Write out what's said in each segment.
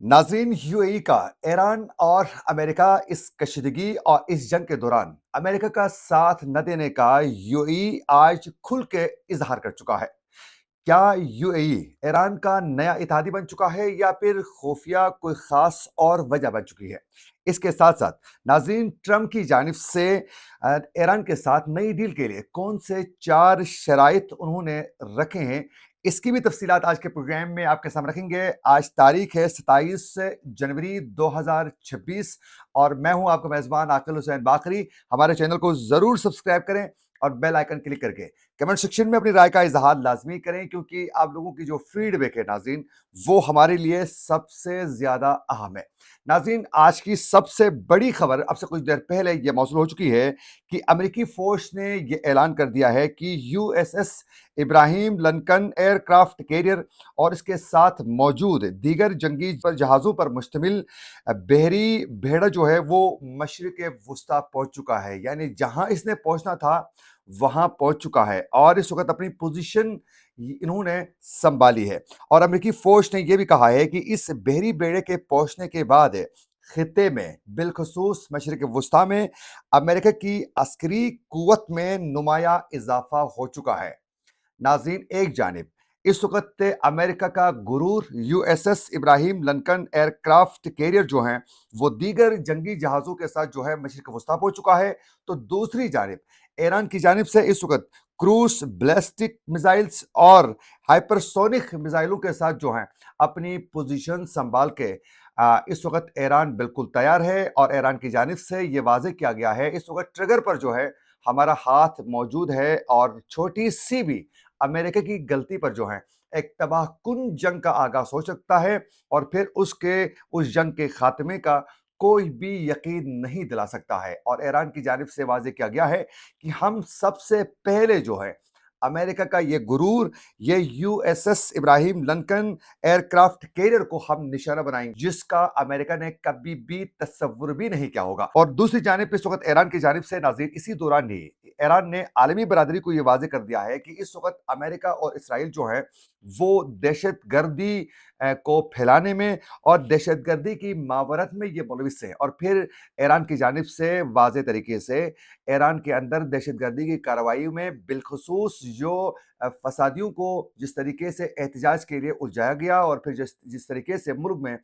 नाज़रीन, यूएई का ईरान और अमेरिका इस कशीदगी और इस जंग के दौरान अमेरिका का साथ न देने का यूएई आज खुल के इजहार कर चुका है। क्या यूएई ईरान का नया इत्तेहादी बन चुका है या फिर खुफिया कोई खास और वजह बन चुकी है? इसके साथ साथ नाज़रीन, ट्रंप की जानिब से ईरान के साथ नई डील के लिए कौन से 4 शराइत उन्होंने रखे हैं, इसकी भी तफसीलात आज के प्रोग्राम में आपके सामने रखेंगे। आज तारीख है 27 जनवरी 2026 और मैं हूं आपका मेज़बान आकिल हुसैन बाकरी। हमारे चैनल को ज़रूर सब्सक्राइब करें और बेल आइकन क्लिक करके कमेंट सेक्शन में अपनी राय का इजहार लाजमी करें, क्योंकि आप लोगों की जो फीडबैक है नाज़रीन, वो हमारे लिए सबसे ज़्यादा अहम है। नाज़रीन, आज की सबसे बड़ी खबर अब से कुछ देर पहले ये मौसूल हो चुकी है कि अमेरिकी फ़ौज ने ये ऐलान कर दिया है कि USS Abraham Lincoln aircraft career और इसके साथ मौजूद दीगर जंगी पर जहाज़ों पर मुश्तमिल बहरी भेड़ा जो है वो मशरिक़ वुस्ता पहुंच चुका है। यानी जहां इसने पहुंचना था वहां पहुंच चुका है और इस वक्त अपनी पोजीशन इन्होंने संभाली है। और अमेरिकी फौज ने यह भी कहा है कि इस बहरी बेड़े के पहुंचने के बाद खित्ते में बिलखसूस मशरिक़ वुस्ता में अमेरिका की अस्करी कुव्वत में नुमाया इजाफा हो चुका है। नाज़रीन, एक जानिब इस वक्त अमेरिका का गुरूर USS Abraham Lincoln aircraft carrier जो हैं वो दीगर जंगी जहाज़ों के साथ जो है मशरिक़ वस्ता पहुंच चुका है, तो दूसरी जानिब ईरान की जानिब से इस वक्त क्रूज बैलिस्टिक मिसाइल्स और हाइपरसोनिक मिसाइलों के साथ जो हैं अपनी पोजीशन संभाल के इस वक्त ईरान बिल्कुल तैयार है। और ईरान की जानिब से ये वाज़ेह किया गया है इस वक्त ट्रिगर पर जो है हमारा हाथ मौजूद है और छोटी सी भी अमेरिका की गलती पर जो है एक तबाहकुन जंग का आगाज हो सकता है और फिर उस जंग के खात्मे का कोई भी यकीन नहीं दिला सकता है। और ईरान की जानिब से वाज़ेह किया गया है कि हम सबसे पहले जो है अमेरिका का ये गुरूर, ये USS Abraham Lincoln aircraft career को हम निशाना बनाएंगे, जिसका अमेरिका ने कभी भी तस्वुर भी नहीं किया होगा। और दूसरी जानिब इस वक्त ईरान की जानिब से नाज़रीन इसी दौरान ही ईरान ने आलमी बरादरी को यह वाज़ेह कर दिया है कि इस वक्त अमेरिका और इसराइल जो है वो दहशतगर्दी को फैलाने में और दहशतगर्दी की मावरत में ये मुलविस है। और फिर ईरान की जानिब से वाज़ेह तरीके से ईरान के अंदर दहशतगर्दी की कार्रवाई में बिलखसूस जो फसादियों को जिस तरीके से एहतजाज के लिए उलझाया गया और फिर जिस जिस तरीके से मुल्क में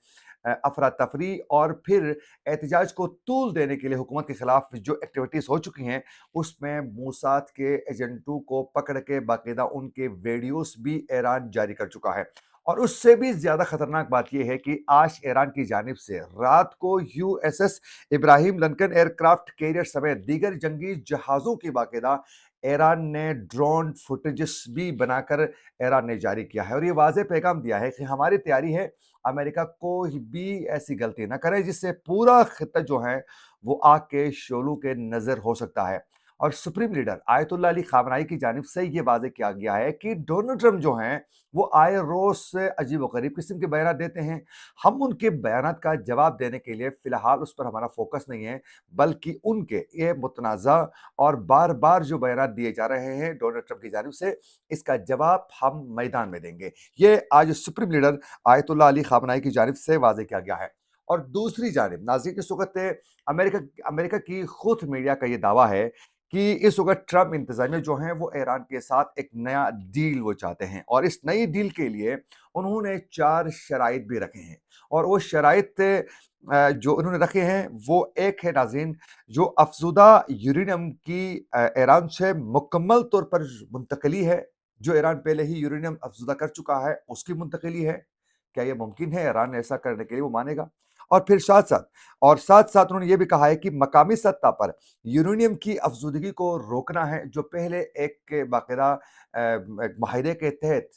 अफरा तफरी और फिर एहतजाज को तूल देने के लिए हुकूमत के खिलाफ जो एक्टिविटीज़ हो चुकी हैं, उसमें मूसाद के एजेंटों को पकड़ के बाकायदा उनके वीडियोस भी ईरान जारी कर चुका है। और उससे भी ज़्यादा खतरनाक बात यह है कि आज ईरान की जानिब से रात को USS Abraham Lincoln aircraft career समेत दीगर जंगी जहाज़ों की बाकायदा ईरान ने ड्रोन फुटेजेस भी बनाकर ईरान ने जारी किया है और ये वाज़ेह पैगाम दिया है कि हमारी तैयारी है, अमेरिका कोई भी ऐसी गलती ना करे जिससे पूरा खित्ता जो है वो आग के शोलों के नजर हो सकता है। और सुप्रीम लीडर आयतुल्लाह अली खामनाई की जानिब से ये वाज़ेह किया गया है कि डोनाल्ड ट्रंप जो हैं वो आए रोज से अजीब व गरीब किस्म के बयान देते हैं। हम उनके बयान का जवाब देने के लिए फिलहाल उस पर हमारा फोकस नहीं है, बल्कि उनके ये मुतनाज़ा और बार बार जो बयान दिए जा रहे हैं डोनाल्ड ट्रंप की जानिब से, इसका जवाब हम मैदान में देंगे। ये आज सुप्रीम लीडर आयतुल्लाह अली खामनाई की जानिब से वाज़ेह किया गया है। और दूसरी जानिब नाज़रीन इस वक्त अमेरिका अमेरिका की खुद मीडिया का ये दावा है कि इस वक्त ट्रंप इंतजामिया जो हैं वो ईरान के साथ एक नया डील वो चाहते हैं और इस नई डील के लिए उन्होंने 4 शराइत भी रखे हैं। और वो शराइत जो उन्होंने रखे हैं वो एक है नाज़रीन, जो अफज़ुदा यूरेनियम की ईरान से मुकम्मल तौर पर मुंतकली है। जो ईरान पहले ही यूरेनियम अफज़ुदा कर चुका है उसकी मुंतकली है। क्या ये मुमकिन है? ईरान ऐसा करने के लिए वो मानेगा? और फिर साथ-साथ उन्होंने ये भी कहा है कि मकामी सतह पर यूरेनियम की अफ़ज़ूदगी को रोकना है, जो पहले एक बाकायदा एक माहिरे के तहत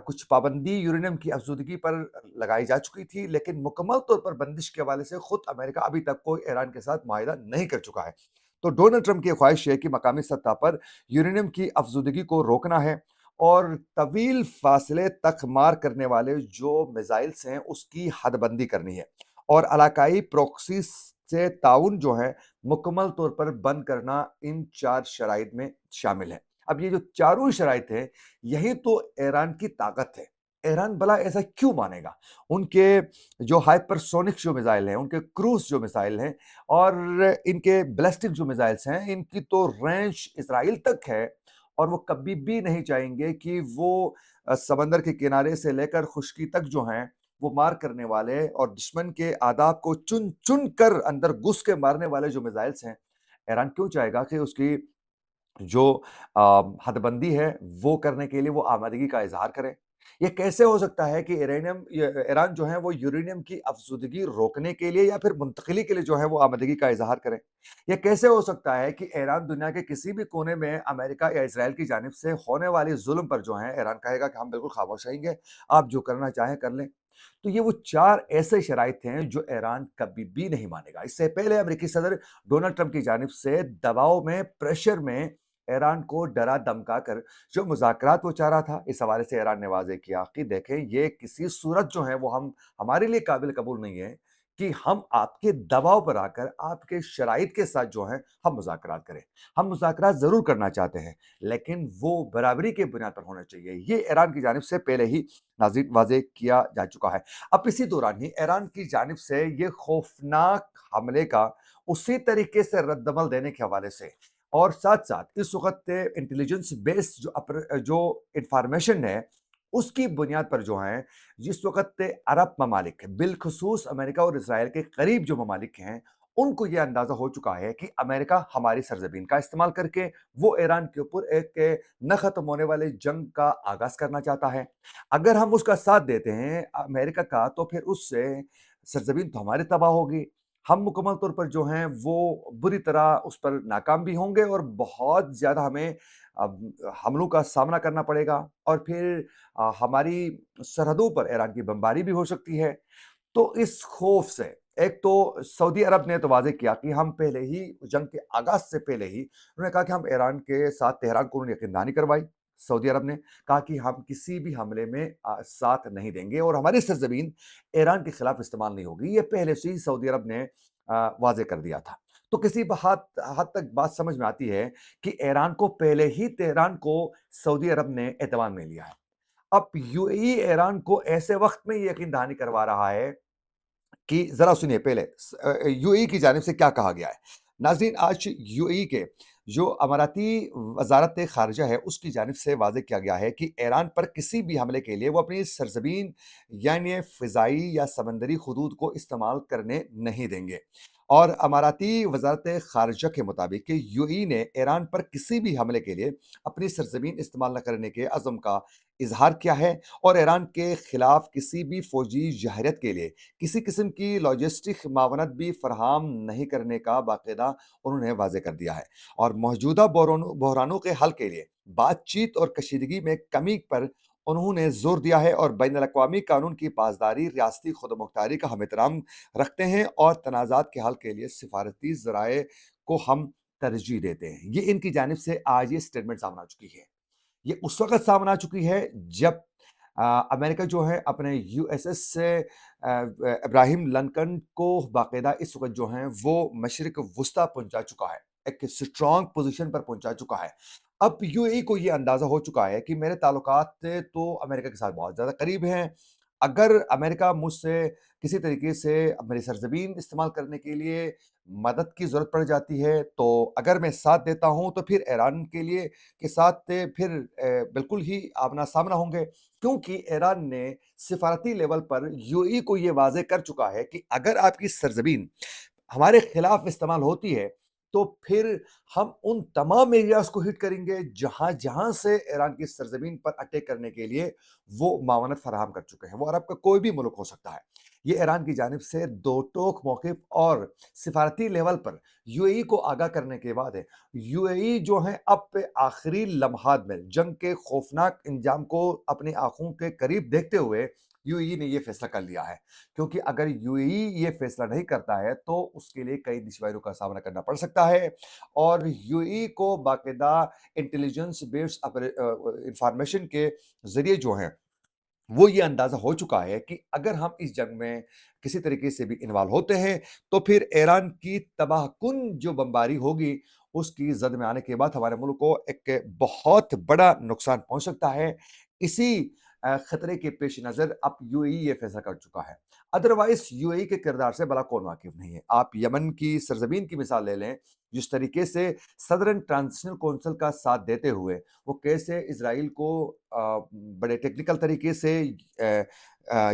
कुछ पाबंदी यूरेनियम की अफ़ज़ूदगी पर लगाई जा चुकी थी, लेकिन मुकम्मल तौर पर बंदिश के हवाले से खुद अमेरिका अभी तक कोई ईरान के साथ मुआहिदा नहीं कर चुका है। तो डोनाल्ड ट्रंप की ख्वाहिश है कि मकामी सतह पर यूरेनियम की अफ़ज़ूदगी को रोकना है और तवील फासले तक मार करने वाले जो मिसाइल्स हैं उसकी हदबंदी करनी है और इलाकाई प्रॉक्सी से ताउन जो है मुकम्मल तौर पर बंद करना इन 4 शराइत में शामिल है। अब ये जो चारों शराइत हैं, यही तो ईरान की ताकत है। ईरान भला ऐसा क्यों मानेगा? उनके जो हाइपरसोनिक जो मिसाइल हैं, उनके क्रूज जो मिसाइल हैं और इनके बैलिस्टिक जो मिसाइल्स हैं, इनकी तो रेंज इजराइल तक है और वो कभी भी नहीं चाहेंगे कि वो समंदर के किनारे से लेकर खुश्की तक जो हैं, वो मार करने वाले और दुश्मन के आदाब को चुन-चुन कर अंदर घुस के मारने वाले जो मिसाइल्स हैं, ईरान क्यों चाहेगा कि उसकी जो हदबंदी है, वो करने के लिए वो आमादगी का इज़हार करें। ये कैसे हो सकता है कि ईरान जो है वो यूरेनियम की अफ़ज़ूदगी रोकने के लिए या फिर मुंतकिली के लिए जो है वो आमादगी का इज़हार करें? ये कैसे हो सकता है कि ईरान दुनिया के किसी भी कोने में अमेरिका या इज़राइल की जानिब से होने वाली ज़ुल्म पर जो है ईरान कहेगा कि हम बिल्कुल खामोश रहेंगे, आप जो करना चाहें कर लें। तो ये वो 4 ऐसे शराइत हैं जो ईरान कभी भी नहीं मानेगा। इससे पहले अमेरिकी सदर डोनाल्ड ट्रंप की जानिब से दबाव में, प्रेशर में ईरान को डरा-धमका कर जो मुज़ाकरात वो चाह रहा था, इस हवाले से ईरान ने वाज़ेह किया कि देखें ये किसी सूरत जो है वो हम हमारे लिए काबिल कबूल नहीं है कि हम आपके दबाव पर आकर आपके शराइत के साथ जो है हम मुज़ाकरात करें। हम मुज़ाकरात ज़रूर करना चाहते हैं, लेकिन वो बराबरी के बुनियाद पर होना चाहिए। ये ईरान की जानिब से पहले ही नाज़रीन वाज़ेह किया जा चुका है। अब इसी दौरान ही ईरान की जानिब से ये खौफनाक हमले का उसी तरीके से रद्दमल देने के हवाले से और साथ-साथ इस वक़्त इंटेलिजेंस बेस्ड जो इन्फॉर्मेशन है, उसकी बुनियाद पर जो है, जिस वक़्त अरब ममालिक, बिलख़ुसूस अमेरिका और इज़राइल के करीब जो ममालिक हैं, उनको ये अंदाज़ा हो चुका है कि अमेरिका हमारी सरज़मीन का इस्तेमाल करके वो ईरान के ऊपर एक न ख़त्म होने वाली जंग का आगाज़ करना चाहता है। अगर हम उसका साथ देते हैं अमेरिका का, तो फिर उससे सरज़मीन तो हमारी तबाह होगी। हम मुकम्मल तौर पर जो हैं वो बुरी तरह उस पर नाकाम भी होंगे और बहुत ज़्यादा हमें हमलों का सामना करना पड़ेगा और फिर हमारी सरहदों पर ईरान की बमबारी भी हो सकती है। तो इस खौफ से एक तो सऊदी अरब ने तो वाज़ेह किया कि हम पहले ही जंग के आगाज़ से पहले ही उन्होंने कहा कि हम ईरान के साथ तेहरान को उन्होंने यकीनदहानी करवाई। सऊदी अरब ने कहा कि हम किसी भी हमले में साथ नहीं देंगे और हमारी सरज़मीन ईरान के खिलाफ इस्तेमाल नहीं होगी। ये पहले से ही सऊदी अरब ने वाज़ेह कर दिया था। तो किसी हद तक बात समझ में आती है कि ईरान को पहले ही तेहरान को सऊदी अरब ने एतमाद में लिया है। अब यूएई ईरान को ऐसे वक़्त में ये यकीन दहानी करवा रहा है कि ज़रा सुनिए पहले यूएई की जानिब से क्या कहा गया है। नाज़रीन आज यूएई के जो अमाराती वज़ारत ख़ारिजा है उसकी जानिब से वाज़ेह किया गया है कि ईरान पर किसी भी हमले के लिए वो अपनी सरज़मीन यानी फ़िज़ाई या समंदरी हुदूद को इस्तेमाल करने नहीं देंगे। और अमाराती वज़ारत ख़ारिजा के मुताबिक कि यूएई ने ईरान पर किसी भी हमले के लिए अपनी सरज़मीन इस्तेमाल न करने के अज़्म का इज़हार किया है और ईरान के खिलाफ किसी भी फ़ौजी जहरियत के लिए किसी किस्म की लॉजिस्टिक मावनत भी फराहम नहीं करने का बाकायदा उन्होंने वाज़ेह कर दिया है और मौजूदा बहरानों के हल के लिए बातचीत और कशीदगी में कमी पर उन्होंने जोर दिया है और बैनुल-अक़वामी कानून की पासदारी, रियासती खुद-मुख्तारी का हम एहतराम रखते हैं और तनाज़ात के हल के लिए सिफारती ज़राए को हम तरजीह देते हैं। ये इनकी जानिब से आज ये स्टेटमेंट सामने आ चुकी है। ये उस वक़्त सामने आ चुकी है जब अमेरिका जो है अपने यूएसएस से इब्राहिम लिंकन को बाकायदा इस वक़्त जो है वो मशरिक़ वुस्ता पहुँचा चुका है। एक स्ट्रॉन्ग पोज़ीशन पर पहुँचा चुका है। अब यूएई को ये अंदाज़ा हो चुका है कि मेरे ताल्लुकात तो अमेरिका के साथ बहुत ज़्यादा करीब हैं। अगर अमेरिका मुझसे किसी तरीके से मेरी सरज़मीन इस्तेमाल करने के लिए मदद की ज़रूरत पड़ जाती है, तो अगर मैं साथ देता हूँ तो फिर ईरान के साथ फिर बिल्कुल ही आमना-सामना होंगे क्योंकि ईरान ने सिफ़ारती लेवल पर यूएई को ये वाज़ेह कर चुका है कि अगर आपकी सरज़मीन हमारे खिलाफ इस्तेमाल होती है, तो फिर हम उन तमाम एरियाज़ को हिट करेंगे जहाँ-जहाँ से ईरान की सरज़मीन पर अटैक करने के लिए वो मावनत फराहम कर चुके हैं। वो अरब का कोई भी मुल्क हो सकता है। ये ईरान की जानिब से दो टोक मौक़िफ़ और सिफ़ारती लेवल पर यूएई को आगाह करने के बाद है। यूएई जो है अब आखिरी लम्हात में जंग के खौफनाक अंजाम को अपनी आँखों के करीब देखते हुए यूएई ने ये फैसला कर लिया है। क्योंकि अगर यूएई ये फैसला नहीं करता है तो उसके लिए कई दुश्वारियों का सामना करना पड़ सकता है और यूएई को बाकायदा इंटेलिजेंस बेस्ड इंफॉर्मेशन के ज़रिए जो है वो ये अंदाज़ा हो चुका है कि अगर हम इस जंग में किसी तरीके से भी इन्वॉल्व होते हैं, तो फिर ईरान की तबाहकुन जो बमबारी होगी, उसकी ज़द में आने के बाद हमारे मुल्क को एक बहुत बड़ा नुकसान पहुँच सकता है। इसी खतरे के पेश नज़र अब यूएई ये फैसला कर चुका है। अदरवाइज़ यूएई के किरदार से भला कौन वाकिफ़ नहीं है? आप यमन की सरज़मीन की मिसाल ले लें, जिस तरीके से सदर्न ट्रांजिशनल काउंसिल का साथ देते हुए वो कैसे इज़राइल को बड़े टेक्निकल तरीके से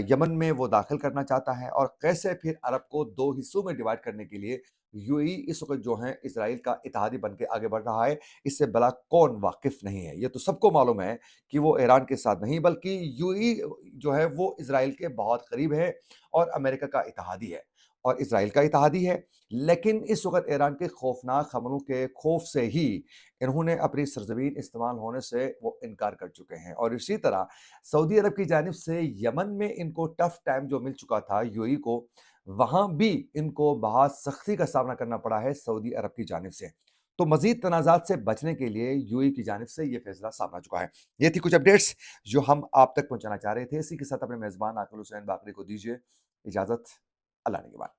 यमन में वो दाखिल करना चाहता है और कैसे फिर अरब को 2 हिस्सों में डिवाइड करने के लिए यूएई इस वक़्त जो है इज़राइल का इत्तेहादी बन के आगे बढ़ रहा है, इससे भला कौन वाकिफ़ नहीं है? ये तो सबको मालूम है कि वो ईरान के साथ नहीं बल्कि यूएई जो है वो इज़राइल के बहुत करीब है और अमेरिका का इत्तेहादी है और इज़राइल का इत्तेहादी है। लेकिन इस वक़्त ईरान के खौफनाक खबरों के खौफ से ही इन्होंने अपनी सरज़मीन इस्तेमाल होने से वो इनकार कर चुके हैं और इसी तरह सऊदी अरब की जानिब से यमन में इनको टफ़ टाइम जो मिल चुका था यूएई को, वहाँ भी इनको बहुत सख्ती का सामना करना पड़ा है सऊदी अरब की जानिब से। तो मज़ीद तनाज़ात से बचने के लिए यूएई की जानिब से ये फैसला सामने आ चुका है। ये थी कुछ अपडेट्स जो हम आप तक पहुँचाना चाह रहे थे। इसी के साथ अपने मेज़बान आकिल हुसैन बाकरी को दीजिए इजाज़त। अल्लाह निगहबान।